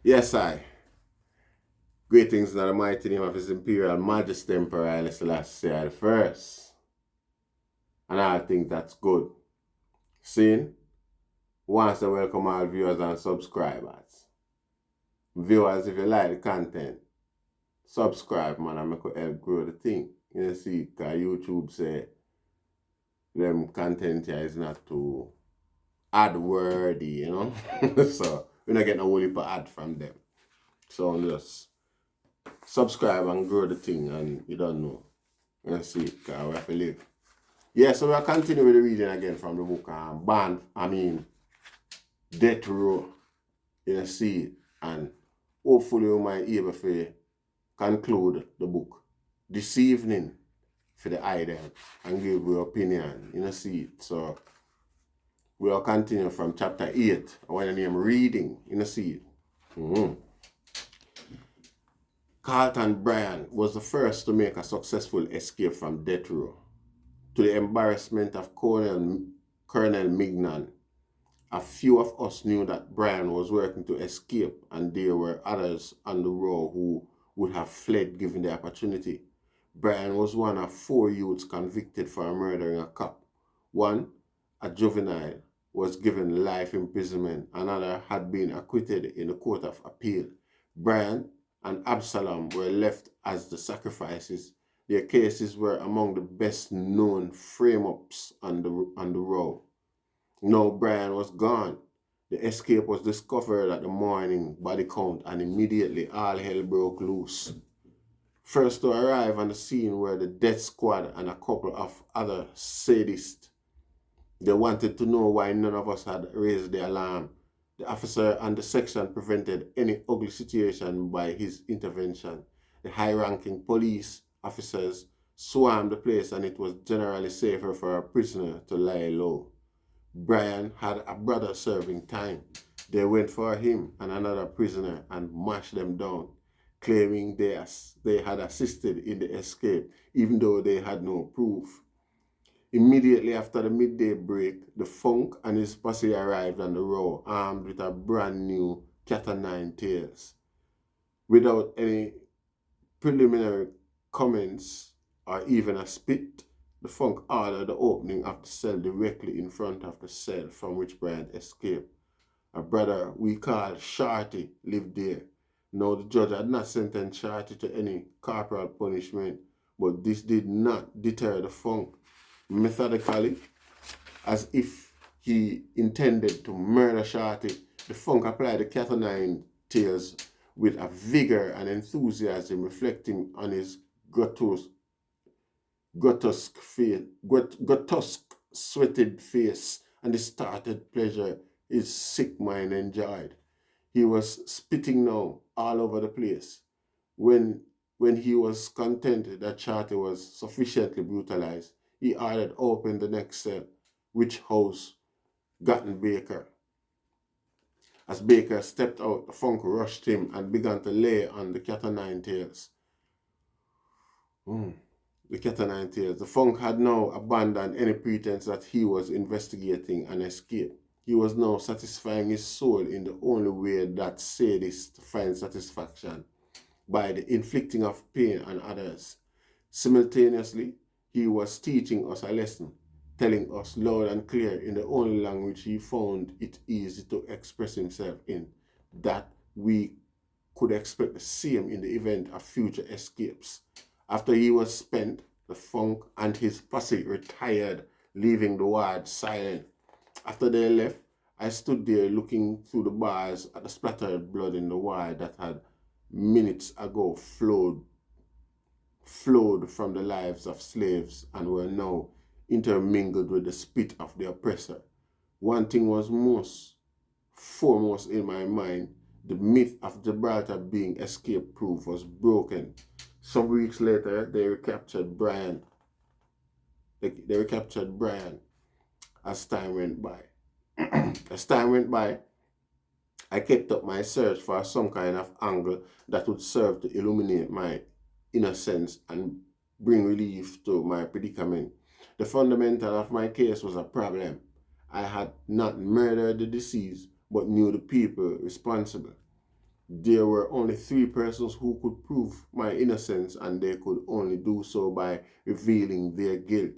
Yes, I. Greetings in the mighty name of His Imperial Majesty Emperor Haile Selassie I the First. And I think that's good. Seeing? Once to welcome all viewers and subscribers. Viewers, if you like the content, subscribe, man, and make it help grow the thing. You see, because YouTube say them content here is not too ad worthy, you know? So, we're not getting a whole heap of ad from them. So, just subscribe and grow the thing, and you don't know. You see, because we have to live. Yeah, so we'll continue with the reading again from the book Death Row. You see, and hopefully we might be able to conclude the book this evening for the item and give your opinion. You see, so we'll continue from chapter 8. I want to name reading. You see. Carlton Bryan was the first to make a successful escape from death row. To the embarrassment of Colonel Mignon, a few of us knew that Bryan was working to escape, and there were others on the row who would have fled given the opportunity. Bryan was one of 4 youths convicted for murdering a cop. One, a juvenile, was given life imprisonment. Another had been acquitted in the Court of Appeal. Bryan and Absalom were left as the sacrifices. Their cases were among the best known frame-ups on the row. Now Bryan was gone. The escape was discovered at the morning body count, and immediately all hell broke loose. First to arrive on the scene were the death squad and a couple of other sadists. They wanted to know why none of us had raised the alarm. The officer and the section prevented any ugly situation by his intervention. The high-ranking police officers swarmed the place, and it was generally safer for a prisoner to lie low. Bryan had a brother serving time. They went for him and another prisoner and mashed them down, claiming they had assisted in the escape, even though they had no proof. Immediately after the midday break, the Funk and his posse arrived on the row, armed with a brand new cat o' nine tails. Without any preliminary comments or even a spit, the Funk ordered the opening of the cell directly in front of the cell from which Bryan escaped. A brother we called Shorty lived there. Now the judge had not sentenced Shorty to any corporal punishment, but this did not deter the Funk. Methodically, as if he intended to murder Shorty, the Funk applied the cat o' nine tails with a vigor and enthusiasm reflecting on his grotesque sweated face and the started pleasure his sick mind enjoyed. He was spitting now all over the place. When he was content that Shorty was sufficiently brutalized, he ordered open the next cell, which housed Gotten Baker. As Baker stepped out, the Funk rushed him and began to lay on the cat o' nine tails. The cat o' nine tails. The Funk had now abandoned any pretense that he was investigating an escape. He was now satisfying his soul in the only way that sadists find satisfaction, by the inflicting of pain on others. Simultaneously, he was teaching us a lesson, telling us loud and clear in the only language he found it easy to express himself in, that we could expect the same in the event of future escapes. After he was spent, the Funk and his posse retired, leaving the ward silent. After they left, I stood there looking through the bars at the splattered blood in the ward that had minutes ago flowed from the lives of slaves and were now intermingled with the spit of the oppressor. One thing was foremost in my mind: the myth of Gibraltar being escape-proof was broken. Some weeks later, they recaptured Bryan. As time went by. I kept up my search for some kind of angle that would serve to illuminate my innocence and bring relief to my predicament. The fundamental of my case was a problem. I had not murdered the deceased, but knew the people responsible. There were only 3 persons who could prove my innocence, and they could only do so by revealing their guilt.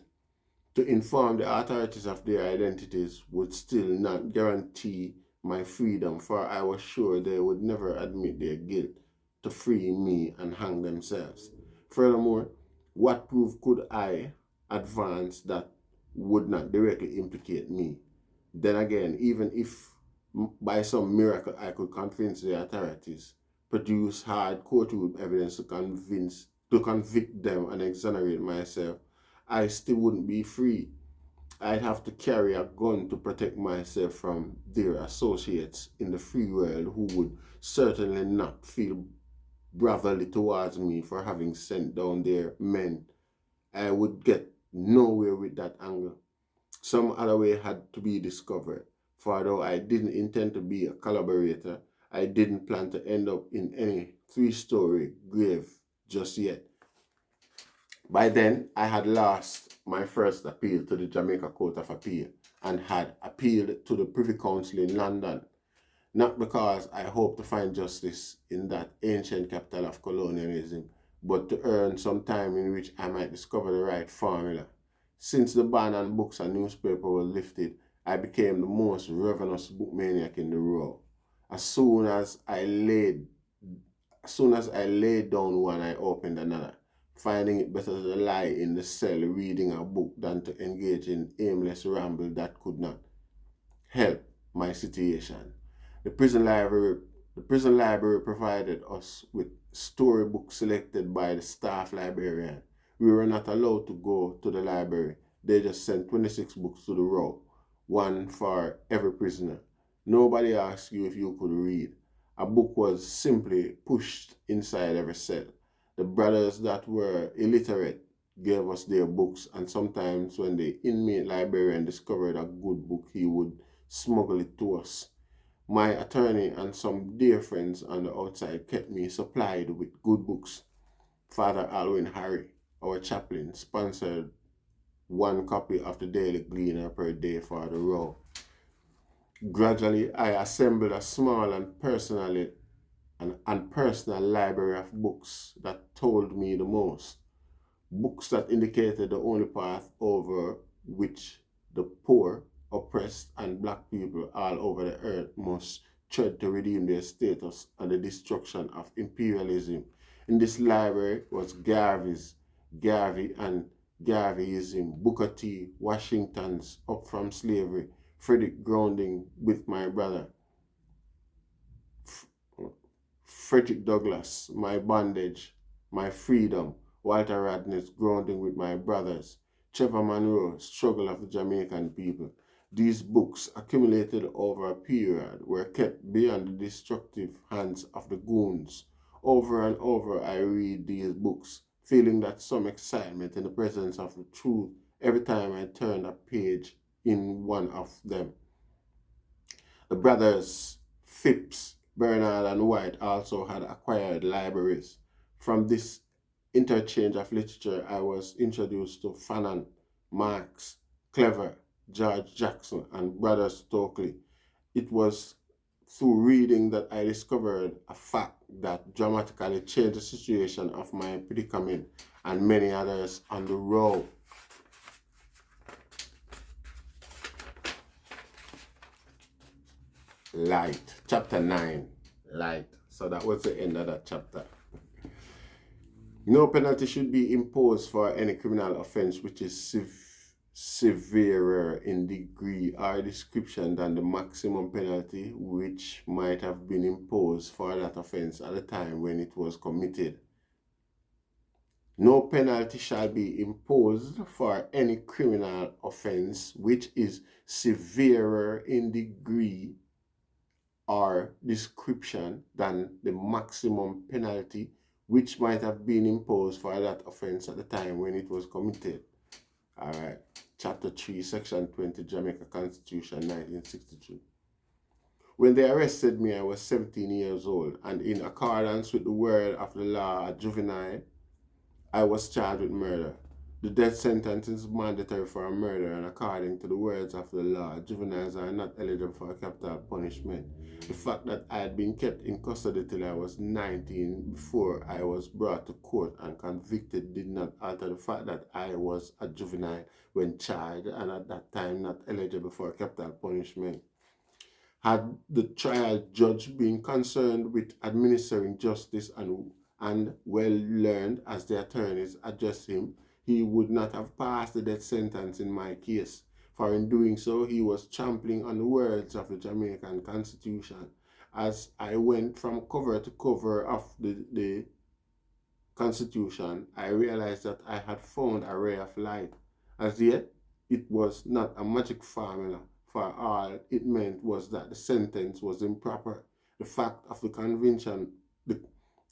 To inform the authorities of their identities would still not guarantee my freedom, for I was sure they would never admit their guilt to free me and hang themselves. Furthermore, what proof could I advance that would not directly implicate me? Then again, even if by some miracle I could convince the authorities, produce hard courtroom evidence to convict them and exonerate myself, I still wouldn't be free. I'd have to carry a gun to protect myself from their associates in the free world, who would certainly not feel brotherly towards me for having sent down their men. I would get nowhere with that angle. Some other way had to be discovered, for though I didn't intend to be a collaborator, I didn't plan to end up in any 3-story grave just yet. By then, I had lost my first appeal to the Jamaica Court of Appeal and had appealed to the Privy Council in London, not because I hoped to find justice in that ancient capital of colonialism, but to earn some time in which I might discover the right formula. Since the ban on books and newspaper was lifted, I became the most ravenous book maniac in the row. As soon as I laid down one, I opened another, finding it better to lie in the cell reading a book than to engage in aimless ramble that could not help my situation. The prison library provided us with storybooks selected by the staff librarian. We were not allowed to go to the library. They just sent 26 books to the row, one for every prisoner. Nobody asked you if you could read. A book was simply pushed inside every cell. The brothers that were illiterate gave us their books, and sometimes when the inmate librarian discovered a good book, he would smuggle it to us. My attorney and some dear friends on the outside kept me supplied with good books. Father Alwyn Harry, our chaplain, sponsored 1 copy of the Daily Gleaner per day for the row. Gradually, I assembled a small and personal library of books that told me the most. Books that indicated the only path over which the poor, oppressed, and black people all over the earth must tread to redeem their status and the destruction of imperialism. In this library was Garvey and Garveyism, Booker T, Washington's Up From Slavery, Frederick Grounding with my brother, Frederick Douglass, My Bondage, My Freedom, Walter Radney's Grounding with My Brothers, Trevor Monroe, Struggle of the Jamaican People. These books, accumulated over a period, were kept beyond the destructive hands of the goons. Over and over I read these books, feeling that some excitement in the presence of the truth every time I turned a page in one of them. The brothers Phipps, Bernard, and White also had acquired libraries. From this interchange of literature, I was introduced to Fanon, Marx, Clever, George Jackson, and Brother Stokely. It was through reading that I discovered a fact that dramatically changed the situation of my predicament and many others on the road. Light. Chapter 9. Light. So that was the end of that chapter. No penalty should be imposed for any criminal offense which is severer in degree or description than the maximum penalty which might have been imposed for that offense at the time when it was committed. No penalty shall be imposed for any criminal offense which is severer in degree or description than the maximum penalty which might have been imposed for that offense at the time when it was committed. All right. Chapter 3, Section 20, Jamaica Constitution, 1962. When they arrested me, I was 17 years old, and in accordance with the word of the law, a juvenile, I was charged with murder. The death sentence is mandatory for a murder, and according to the words of the law, juveniles are not eligible for capital punishment. The fact that I had been kept in custody till I was 19 before I was brought to court and convicted did not alter the fact that I was a juvenile when charged and at that time not eligible for capital punishment. Had the trial judge been concerned with administering justice and well learned as the attorneys addressed him, he would not have passed the death sentence in my case, for in doing so he was trampling on the words of the Jamaican Constitution. As I went from cover to cover of the Constitution, I realized that I had found a ray of light. As yet, it was not a magic formula, for all it meant was that the sentence was improper. The fact of the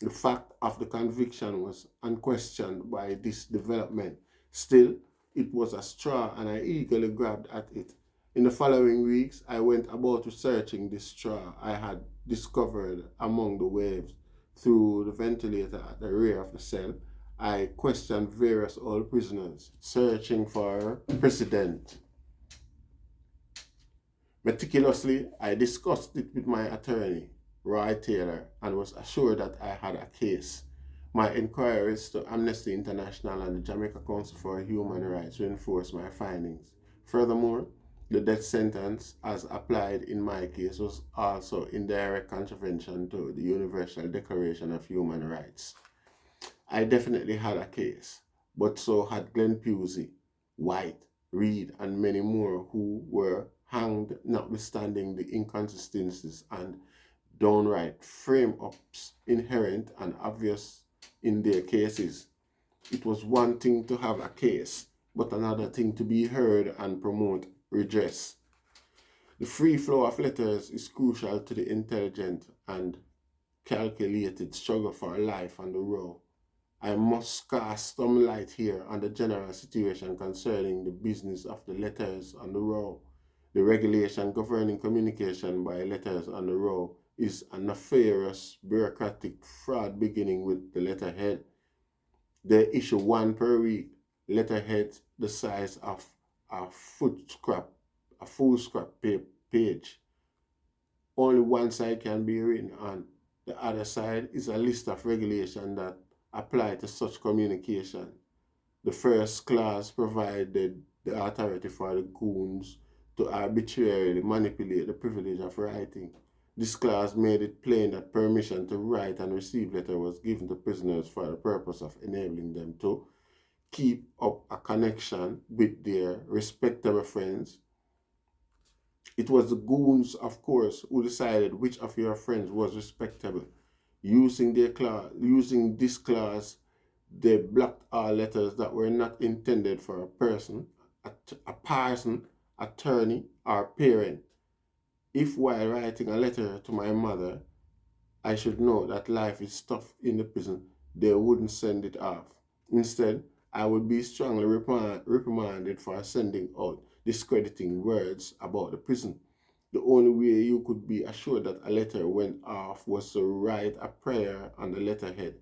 fact of the conviction was unquestioned by this development. Still, it was a straw, and I eagerly grabbed at it. In the following weeks, I went about researching this straw I had discovered among the waves. Through the ventilator at the rear of the cell, I questioned various old prisoners, searching for precedent. Meticulously, I discussed it with my attorney, Roy Taylor, and was assured that I had a case. My inquiries to Amnesty International and the Jamaica Council for Human Rights reinforced my findings. Furthermore, the death sentence, as applied in my case, was also in direct contravention to the Universal Declaration of Human Rights. I definitely had a case, but so had Glenn Pusey, White, Reed, and many more who were hanged notwithstanding the inconsistencies and downright frame-ups inherent and obvious in their cases. It was one thing to have a case, but another thing to be heard and promote redress. The free flow of letters is crucial to the intelligent and calculated struggle for life on the row. I must cast some light here on the general situation concerning the business of the letters on the row. The regulation governing communication by letters on the row is a nefarious bureaucratic fraud beginning with the letterhead. They issue one per week, letterheads the size of a full scrap page. Only one side can be written on. The other side is a list of regulations that apply to such communication. The first clause provided the authority for the goons to arbitrarily manipulate the privilege of writing. This clause made it plain that permission to write and receive letters was given to prisoners for the purpose of enabling them to keep up a connection with their respectable friends. It was the goons, of course, who decided which of your friends was respectable. Using this clause, they blocked all letters that were not intended for a person, attorney, or parent. If while writing a letter to my mother, I should know that life is tough in the prison, they wouldn't send it off. Instead, I would be strongly reprimanded for sending out discrediting words about the prison. The only way you could be assured that a letter went off was to write a prayer on the letterhead.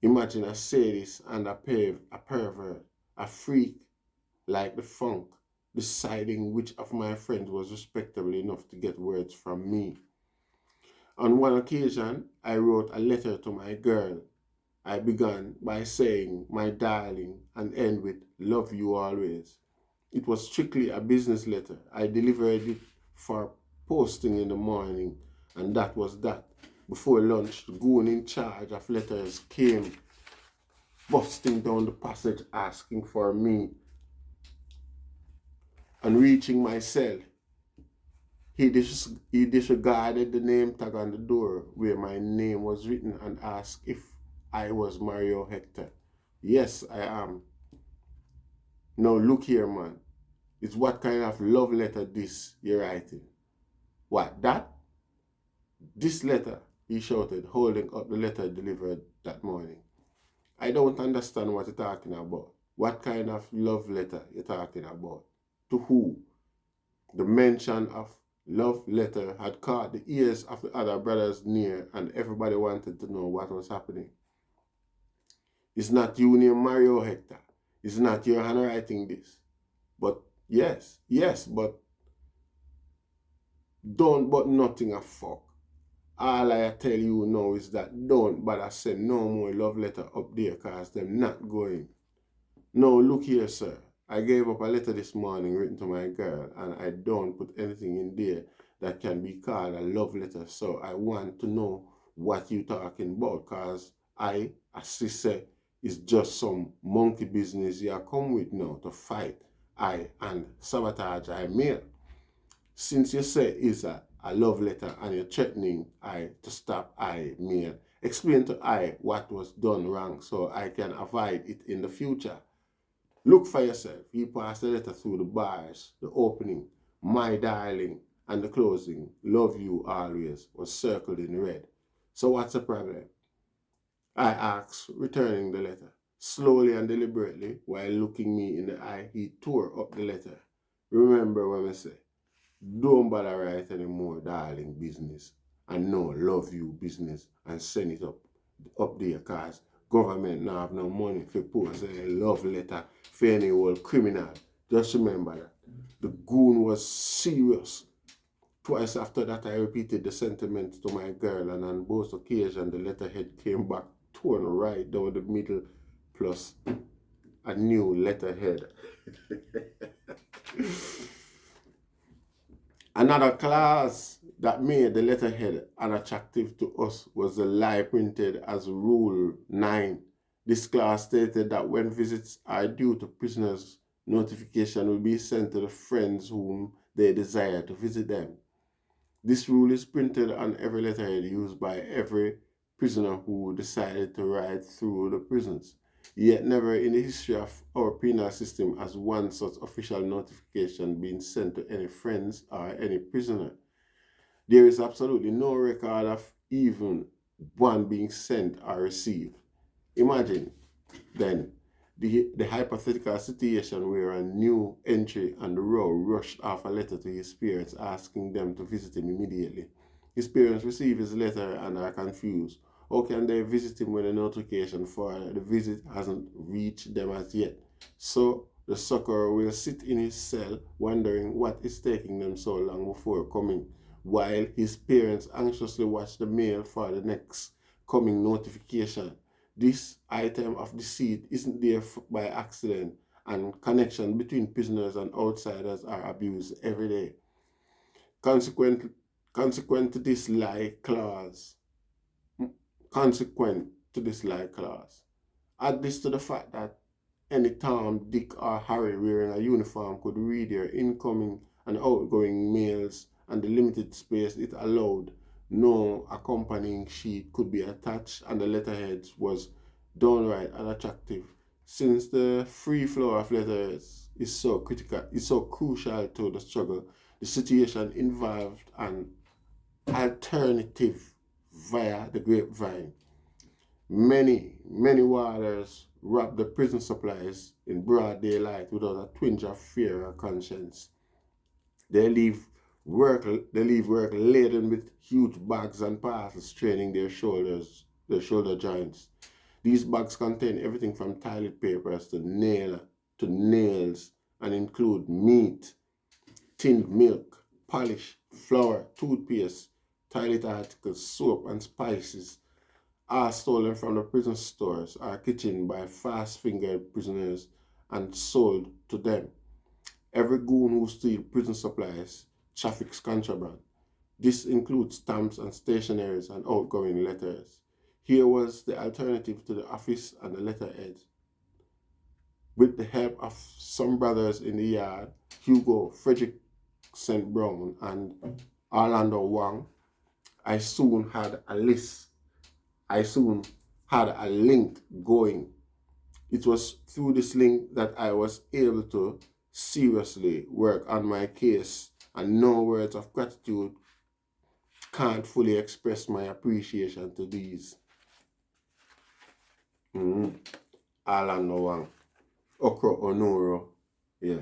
Imagine a sadist and a pervert, a freak like the funk, deciding which of my friends was respectable enough to get words from me. On one occasion, I wrote a letter to my girl. I began by saying, "My darling," and end with, "Love you always." It was strictly a business letter. I delivered it for posting in the morning, and that was that. Before lunch, the goon in charge of letters came busting down the passage asking for me. On reaching my cell, he disregarded the name tag on the door where my name was written and asked if I was Mario Hector. Yes, I am. Now look here, man. It's what kind of love letter this you're writing? What, that? This letter, he shouted, holding up the letter delivered that morning. I don't understand what you're talking about. What kind of love letter you're talking about? To who? The mention of love letter had caught the ears of the other brothers near, and everybody wanted to know what was happening. It's not you named Mario Hector. It's not your handwriting this. But yes, but don't but nothing a fuck. All I tell you now is that don't bother send no more love letter up there cause them not going. No, look here, sir. I gave up a letter this morning written to my girl and I don't put anything in there that can be called a love letter. So I want to know what you talking about cause I, as she said, is just some monkey business you come with now to fight I and sabotage I mail. Since you say it's a love letter and you're threatening I to stop I mail, explain to I what was done wrong so I can avoid it in the future. Look for yourself. He passed the letter through the bars, the opening, my darling, and the closing, love you always, was circled in red. So what's the problem? I asked, returning the letter. Slowly and deliberately, while looking me in the eye, he tore up the letter. Remember when I say, don't bother write anymore, darling business, and no love you business, and send it up there, cause government now have no money for post a love letter for any old criminal. Just remember that. The goon was serious. Twice after that, I repeated the sentiment to my girl, and on both occasions, the letterhead came back torn right down the middle, plus a new letterhead. Another clause that made the letterhead unattractive to us was the lie printed as Rule 9. This clause stated that when visits are due to prisoners, notification will be sent to the friends whom they desire to visit them. This rule is printed on every letterhead used by every prisoner who decided to ride through the prisons. Yet never in the history of our penal system has one such official notification been sent to any friends or any prisoner. There is absolutely no record of even one being sent or received. Imagine, then, the hypothetical situation where a new entry on the row rushed off a letter to his parents asking them to visit him immediately. His parents receive his letter and are confused. How can they visit him when the notification for the visit hasn't reached them as yet? So the sucker will sit in his cell wondering what is taking them so long before coming, while his parents anxiously watch the mail for the next coming notification. This item of deceit isn't there by accident, and connection between prisoners and outsiders are abused every day. Consequent to this lie clause, consequent to this lie clause. Add this to the fact that any Tom, Dick, or Harry wearing a uniform could read your incoming and outgoing mails, and the limited space it allowed. No accompanying sheet could be attached, and the letterheads was downright unattractive. Since the free flow of letters is so crucial to the struggle, the situation involved an alternative via the grapevine. Many warders rob the prison supplies in broad daylight without a twinge of fear or conscience. They leave work laden with huge bags and parcels straining their shoulder joints. These bags contain everything from toilet papers to nails and include meat, tinned milk, polish, flour, toothpaste, toilet articles, soap, and spices, are stolen from the prison stores or kitchen by fast-fingered prisoners and sold to them. Every goon who steals prison supplies traffics contraband. This includes stamps and stationeries and outgoing letters. Here was the alternative to the office and the letterhead. With the help of some brothers in the yard, Hugo, Frederick St. Brown, and Orlando Wang, I soon had a link going. It was through this link that I was able to seriously work on my case, and no words of gratitude can't fully express my appreciation to these. Orlando Wang, Okro Onoro, yeah.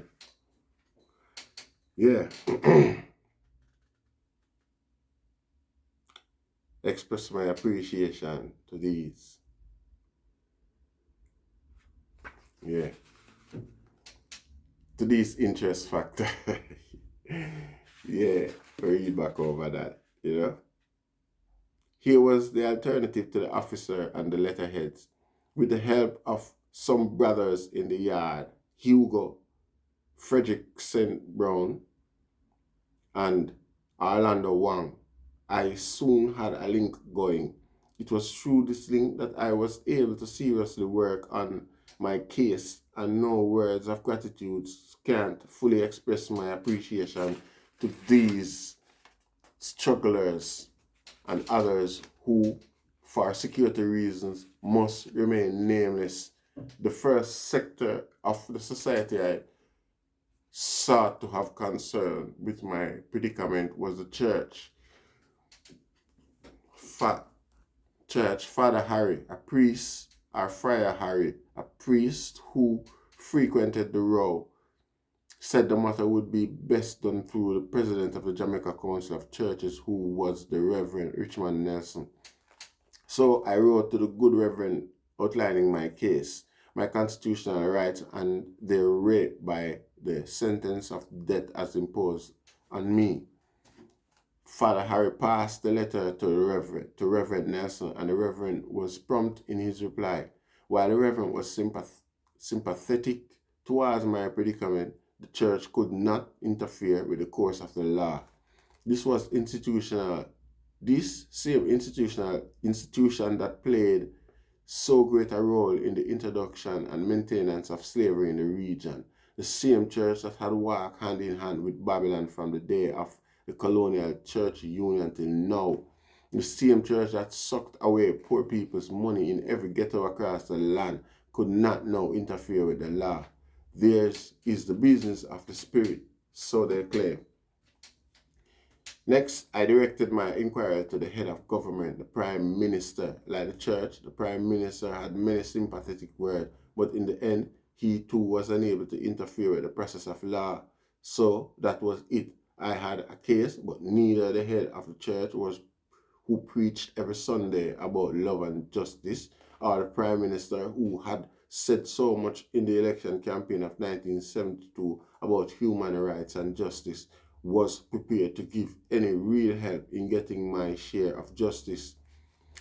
Express my appreciation to these. Yeah. to this interest factor. Yeah, read back over that, you know. Here was the alternative to the officer and the letterheads. With the help of some brothers in the yard, Hugo, Frederickson Brown, and Orlando Wang, I soon had a link going. It was through this link that I was able to seriously work on my case, and no words of gratitude can't fully express my appreciation to these strugglers and others who, for security reasons, must remain nameless. The first sector of the society I sought to have concern with my predicament was the church. Father Harry, a priest, or Friar Harry, a priest who frequented the row, said the matter would be best done through the president of the Jamaica Council of Churches, who was the Reverend Richmond Nelson. So I wrote to the good Reverend outlining my case, my constitutional rights, and their rape by the sentence of death as imposed on me. Father Harry passed the letter to Reverend Nelson, and the Reverend was prompt in his reply. While the Reverend was sympathetic towards my predicament, the church could not interfere with the course of the law. This same institution that played so great a role in the introduction and maintenance of slavery in the region, the same church that had walked hand in hand with Babylon from the day of the colonial church union till now, the same church that sucked away poor people's money in every ghetto across the land, could not now interfere with the law. Theirs is the business of the spirit, so they claim. Next, I directed my inquiry to the head of government, the Prime Minister. Like the church, the Prime Minister had many sympathetic words, but in the end, he too was unable to interfere with the process of law. So that was it. I had a case, but neither the head of the church who preached every Sunday about love and justice, or the Prime Minister who had said so much in the election campaign of 1972 about human rights and justice, was prepared to give any real help in getting my share of justice.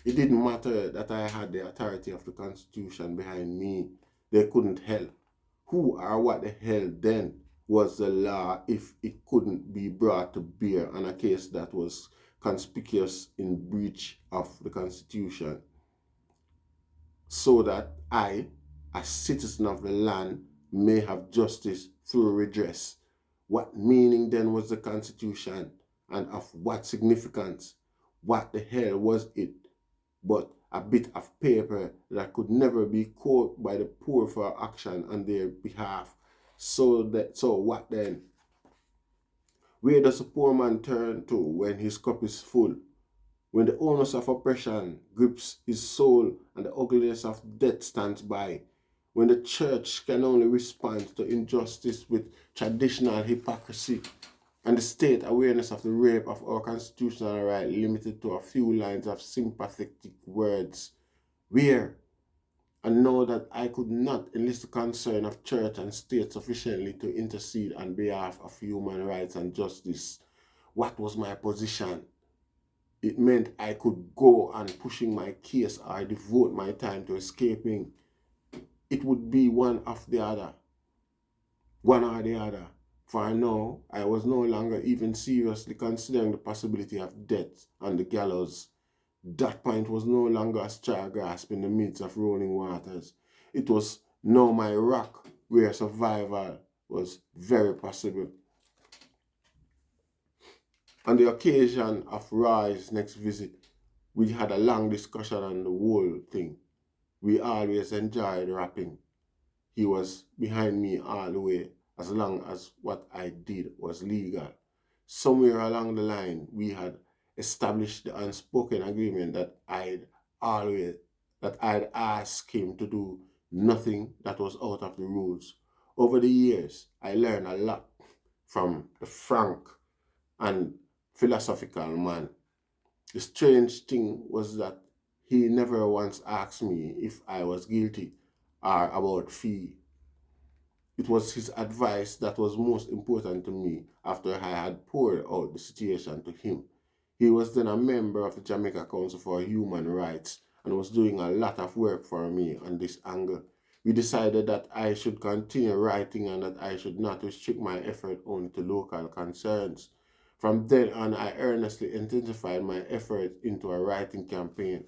It didn't matter that I had the authority of the Constitution behind me. They couldn't help. Who or what the hell then was the law if it couldn't be brought to bear on a case that was conspicuous in breach of the Constitution, so that I, a citizen of the land, may have justice through redress? What meaning then was the Constitution, and of what significance? What the hell was it but a bit of paper that could never be caught by the poor for action on their behalf? So what then? Where does a poor man turn to when his cup is full? When the onus of oppression grips his soul and the ugliness of death stands by? When the church can only respond to injustice with traditional hypocrisy, and the state awareness of the rape of our constitutional right limited to a few lines of sympathetic words? Where? And know that I could not enlist the concern of church and state sufficiently to intercede on behalf of human rights and justice. What was my position? It meant I could go on pushing my case or devote my time to escaping. It would be one or the other. For now, I was no longer even seriously considering the possibility of death on the gallows. That point was no longer a straw grasp in the midst of rolling waters. It was now my rock where survival was very possible. On the occasion of Roy's next visit, we had a long discussion on the whole thing. We always enjoyed rapping. He was behind me all the way, as long as what I did was legal. Somewhere along the line, we had established the unspoken agreement that I'd ask him to do nothing that was out of the rules. Over the years, I learned a lot from the frank and philosophical man. The strange thing was that he never once asked me if I was guilty or about fee. It was his advice that was most important to me after I had poured out the situation to him. He was then a member of the Jamaica Council for Human Rights and was doing a lot of work for me on this angle. We decided that I should continue writing and that I should not restrict my effort only to local concerns. From then on, I earnestly intensified my effort into a writing campaign.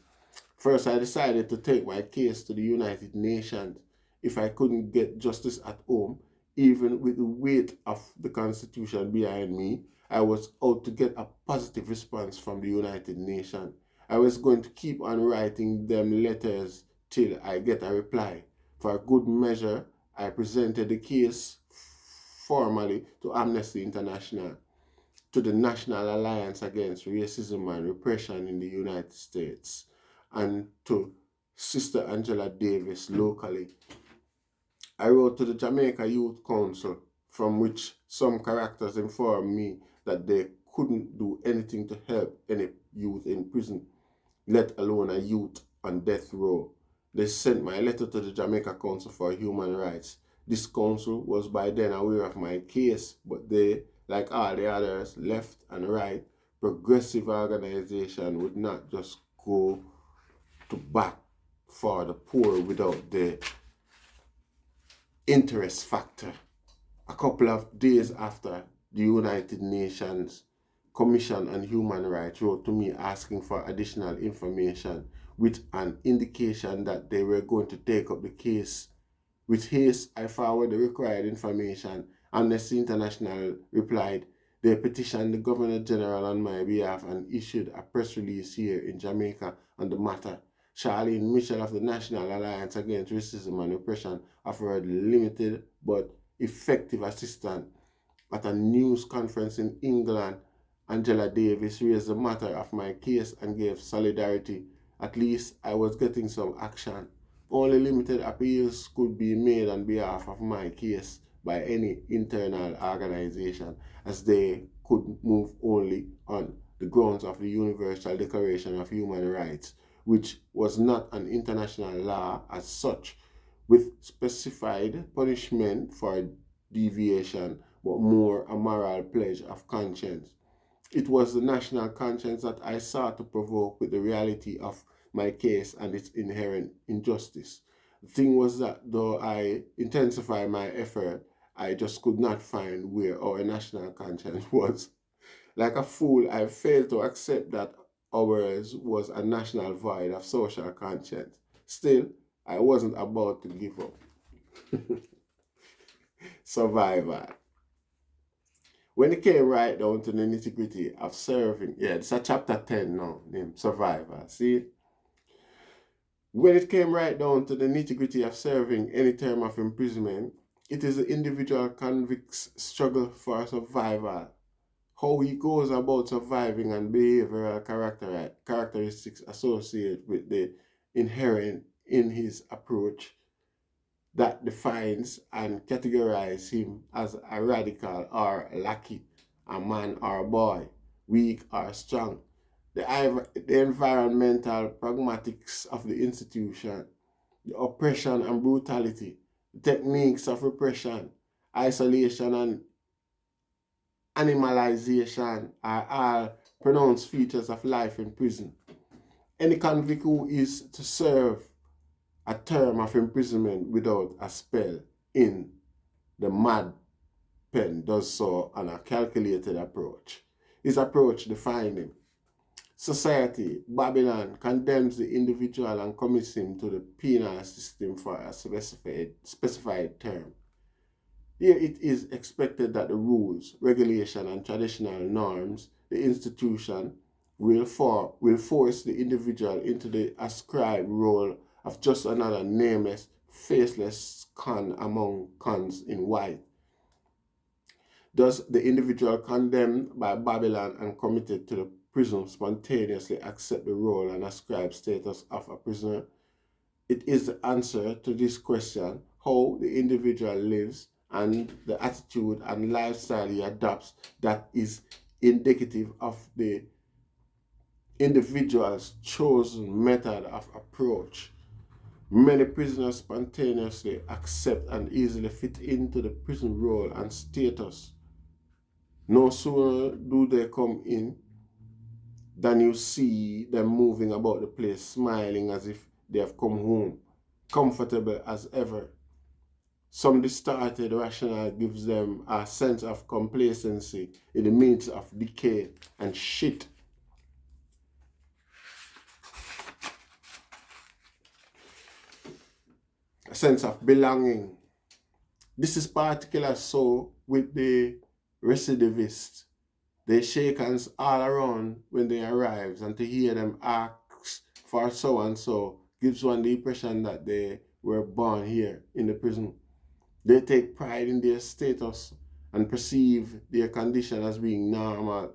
First, I decided to take my case to the United Nations. If I couldn't get justice at home, even with the weight of the Constitution behind me, I was out to get a positive response from the United Nations. I was going to keep on writing them letters till I get a reply. For a good measure, I presented the case formally to Amnesty International, to the National Alliance Against Racism and Repression in the United States, and to Sister Angela Davis locally. I wrote to the Jamaica Youth Council, from which some characters informed me that they couldn't do anything to help any youth in prison, let alone a youth on death row. They sent my letter to the Jamaica Council for Human Rights. This council was by then aware of my case, but they, like all the others, left and right, progressive organization would not just go to bat for the poor without the interest factor. A couple of days after, the United Nations Commission on Human Rights wrote to me asking for additional information with an indication that they were going to take up the case. With haste, I forwarded the required information. Amnesty International replied. They petitioned the Governor General on my behalf and issued a press release here in Jamaica on the matter. Charlene Mitchell of the National Alliance Against Racism and Repression offered limited but effective assistance. At a news conference in England, Angela Davis raised the matter of my case and gave solidarity. At least I was getting some action. Only limited appeals could be made on behalf of my case by any internal organization, as they could move only on the grounds of the Universal Declaration of Human Rights, which was not an international law as such, with specified punishment for deviation, but more a moral pledge of conscience. It was the national conscience that I sought to provoke with the reality of my case and its inherent injustice. The thing was that though I intensified my effort, I just could not find where our national conscience was. Like a fool, I failed to accept that ours was a national void of social conscience. Still, I wasn't about to give up. Survivor. When it came right down to the nitty-gritty of serving, yeah, it's a chapter 10 now, named Survivor, see? When it came right down to the nitty-gritty of serving any term of imprisonment, it is the individual convict's struggle for survival, how he goes about surviving and behavioral characteristics associated with the inherent in his approach that defines and categorizes him as a radical or lackey, a man or a boy, weak or strong. The environmental pragmatics of the institution, the oppression and brutality, the techniques of repression, isolation and animalization are all pronounced features of life in prison. Any convict who is to serve a term of imprisonment without a spell in the mad pen does so on a calculated approach. His approach defined him. Society, Babylon, condemns the individual and commits him to the penal system for a specified term. Here it is expected that the rules, regulation, and traditional norms, the institution, will force the individual into the ascribed role of just another nameless, faceless con among cons in white. Thus, the individual condemned by Babylon and committed to the prison spontaneously accept the role and ascribe status of a prisoner. It is the answer to this question, how the individual lives and the attitude and lifestyle he adopts, that is indicative of the individual's chosen method of approach. Many prisoners spontaneously accept and easily fit into the prison role and status. No sooner do they come in than you see them moving about the place, smiling as if they have come home, comfortable as ever. Some distorted rationale gives them a sense of complacency in the midst of decay and shit. A sense of belonging. This is particularly so with the recidivists. They shake hands all around when they arrive, and to hear them ask for so and so gives one the impression that they were born here in the prison. They take pride in their status and perceive their condition as being normal.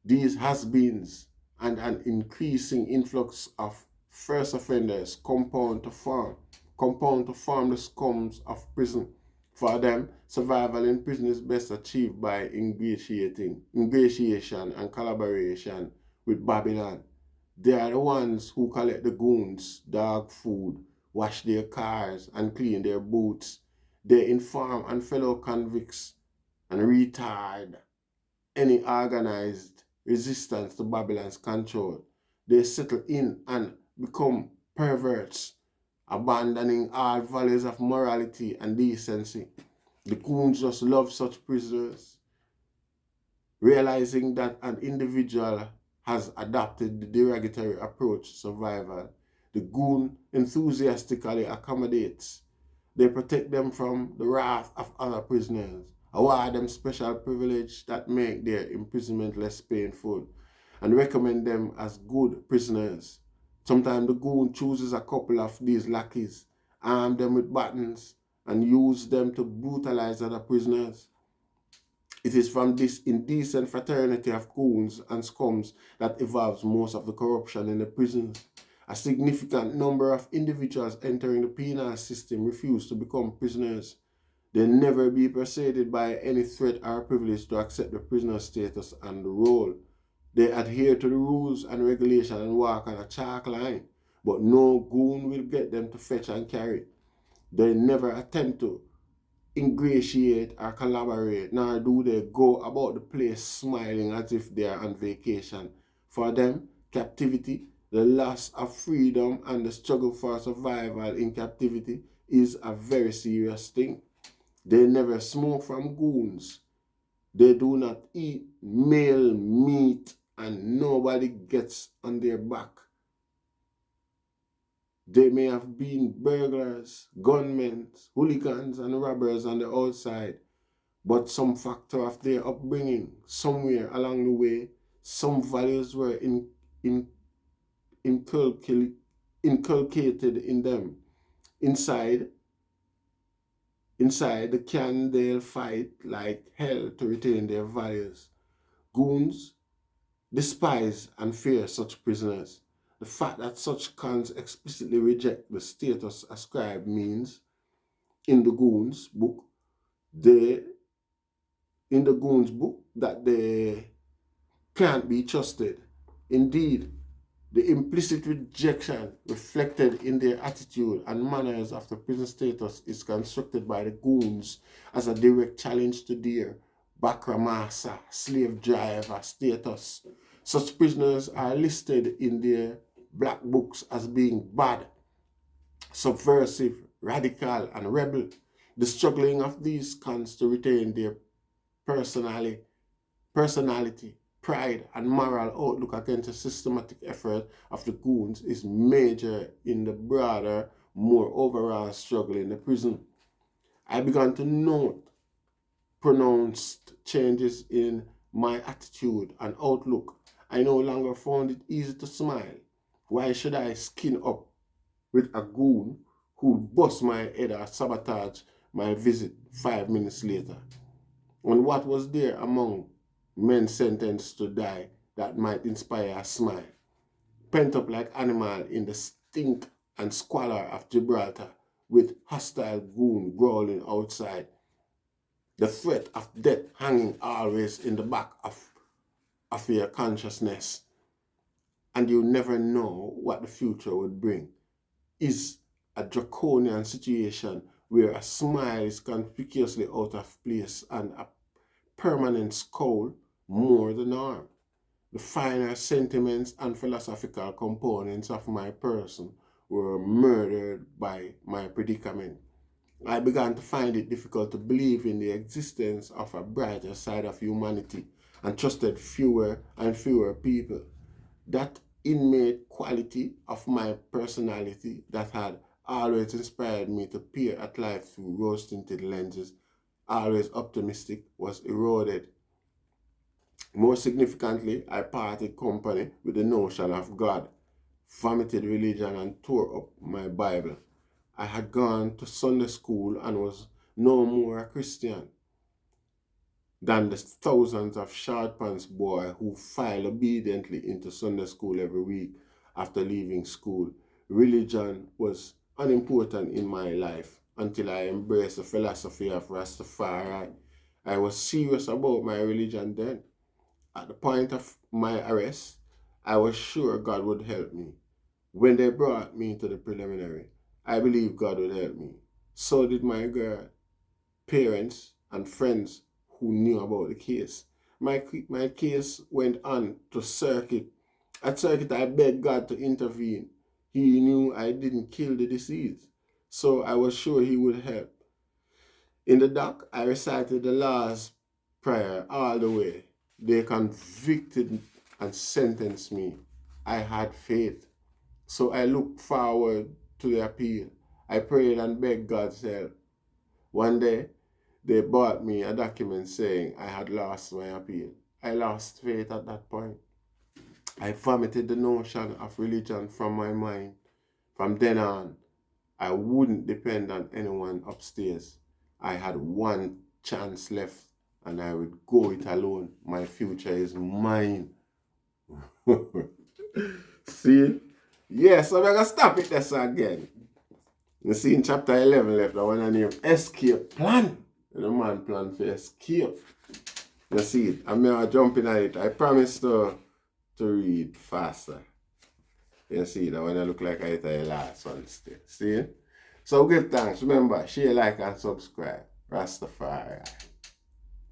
These has-beens and an increasing influx of first offenders compound to form the scums of prison. For them, survival in prison is best achieved by ingratiation and collaboration with Babylon. They are the ones who collect the goons, dog food, wash their cars, and clean their boots. They inform on fellow convicts and retard any organized resistance to Babylon's control. They settle in and become perverts, abandoning all values of morality and decency. The goons just love such prisoners, realizing that an individual has adopted the derogatory approach to survival. The goon enthusiastically accommodates. They protect them from the wrath of other prisoners, award them special privilege that make their imprisonment less painful, and recommend them as good prisoners. Sometimes the goon chooses a couple of these lackeys, arm them with batons, and use them to brutalize other prisoners. It is from this indecent fraternity of goons and scums that evolves most of the corruption in the prisons. A significant number of individuals entering the penal system refuse to become prisoners. They never be persuaded by any threat or privilege to accept the prisoner status and the role. They adhere to the rules and regulations and walk on a chalk line, but no goon will get them to fetch and carry. They never attempt to ingratiate or collaborate, nor do they go about the place smiling as if they are on vacation. For them, captivity, the loss of freedom, and the struggle for survival in captivity is a very serious thing. They never smoke from goons. They do not eat male meat, and nobody gets on their back. They may have been burglars, gunmen, hooligans, and robbers on the outside, but some factor of their upbringing, somewhere along the way, some values were inculcated in them. Inside the can, they'll fight like hell to retain their values. Goons despise and fear such prisoners. The fact that such cons explicitly reject the status ascribed means, in the goons book, that they can't be trusted. Indeed, the implicit rejection reflected in their attitude and manners of the prison status is constructed by the goons as a direct challenge to their bakramasa, slave driver status. Such prisoners are listed in their black books as being bad, subversive, radical, and rebel. The struggling of these cons to retain their personality, pride, and moral outlook against the systematic effort of the goons is major in the broader, more overall struggle in the prison. I began to note pronounced changes in my attitude and outlook. I no longer found it easy to smile. Why should I skin up with a goon who'd bust my head or sabotage my visit 5 minutes later? And what was there among men sentenced to die that might inspire a smile? Pent up like animal in the stink and squalor of Gibraltar, with hostile goon growling outside, the threat of death hanging always in the back of your consciousness, and you never know what the future would bring, is a draconian situation where a smile is conspicuously out of place and a permanent scowl more the norm. The finer sentiments and philosophical components of my person were murdered by my predicament. I began to find it difficult to believe in the existence of a brighter side of humanity and trusted fewer and fewer people. That innate quality of my personality that had always inspired me to peer at life through rose-tinted lenses, always optimistic, was eroded. More significantly, I parted company with the notion of God, vomited religion, and tore up my Bible. I had gone to Sunday school and was no more a Christian than the thousands of short pants boys who file obediently into Sunday school every week after leaving school. Religion was unimportant in my life until I embraced the philosophy of Rastafari. I was serious about my religion then. At the point of my arrest, I was sure God would help me. When they brought me to the preliminary, I believed God would help me. So did my girl, parents, and friends who knew about the case. My case went on to circuit. At circuit, I begged God to intervene. He knew I didn't kill the deceased, so I was sure he would help. In the dock, I recited the Lord's Prayer all the way. They convicted and sentenced me. I had faith. So I looked forward to the appeal. I prayed and begged God's help. One day, they brought me a document saying I had lost my appeal. I lost faith at that point. I vomited the notion of religion from my mind. From then on, I wouldn't depend on anyone upstairs. I had one chance left and I would go it alone. My future is mine. See? Yes, so we're going to stop it this again. You see in chapter 11 left, the one named Escape Plan. The man plan for escape. You see it? I'm going to jump in at it. I promise to read faster. You see that when I look like I hit the last one still. See? So give thanks. Remember, share, like, and subscribe. Rastafari.